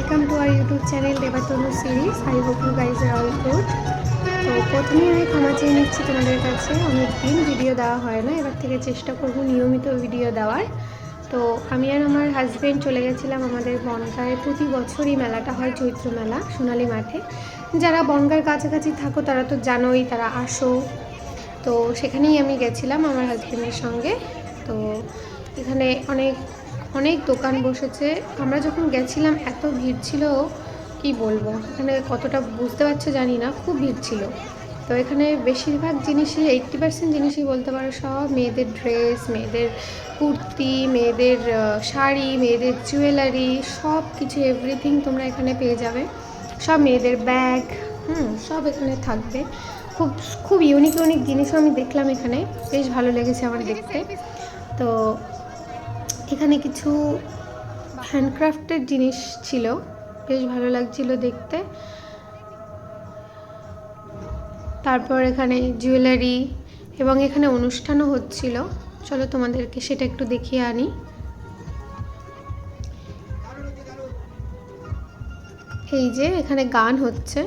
welcome to our YouTube channel Devatanu series. I hope you guys are all good. তো প্রথমেই আমি ক্ষমা চেয়ে নিচ্ছি তোমাদের কাছে, অনেক দিন ভিডিও দেওয়া হয় না, এবার থেকে চেষ্টা করব নিয়মিত ভিডিও দেওয়ার। তো আমি আর আমার হাজব্যান্ড চলে গেছিলাম আমাদের বনগাঁয়। প্রতি বছরই মেলাটা হয়, চৈত্র মেলা, সোনালী মাঠে। যারা বনগাঁর কাছাকাছি থাকো তারা তো জানোই, তারা আসো। তো সেখানেই আমি গেছিলাম আমার হাজব্যান্ডের সঙ্গে। তো এখানে অনেক দোকান বসেছে। আমরা যখন গেছিলাম এত ভিড় ছিল, কি বলবো, এখানে কতটা বুঝতে পারছো জানি না, খুব ভিড় ছিল। তো এখানে বেশিরভাগ জিনিসই 80% জিনিসই বলতে পারো সব মেয়েদের ড্রেস, মেয়েদের কুর্তি, মেয়েদের শাড়ি, মেয়েদের জুয়েলারি, সব কিছু এভরিথিং তোমরা এখানে পেয়ে যাবে। সব মেয়েদের ব্যাগ, সব এখানে থাকবে। খুব খুব ইউনিক জিনিসও আমি দেখলাম এখানে, বেশ ভালো লেগেছে আমার দেখতে। তো এখানে কিছু হ্যান্ডক্রাফটের জিনিস ছিল, বেশ ভালো লাগছিল দেখতে। তারপর এখানে জুয়েলারি, এবং এখানে অনুষ্ঠানও হচ্ছিল। চলো তোমাদেরকে সেটা একটু দেখিয়ে আনি। এই যে এখানে গান হচ্ছে।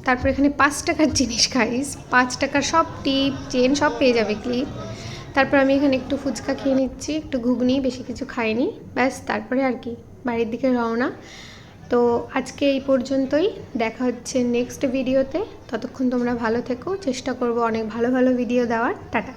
তারপর এখানে 5 টাকার জিনিস, গাইস 5 টাকার সব টিপ, চেন সব পেয়ে যাবে, ক্লিপ। তারপর আমি এখানে একটু ফুচকা খেয়ে নিচ্ছি, একটু ঘুগনি, বেশি কিছু খাইনি, ব্যাস। তারপরে আর কি বাড়ির দিকে রওনা। তো আজকে এই পর্যন্তই, দেখা হচ্ছে নেক্সট ভিডিওতে। ততক্ষণ তোমরা ভালো থেকো, চেষ্টা করব অনেক ভালো ভিডিও দেওয়ার। টাটা।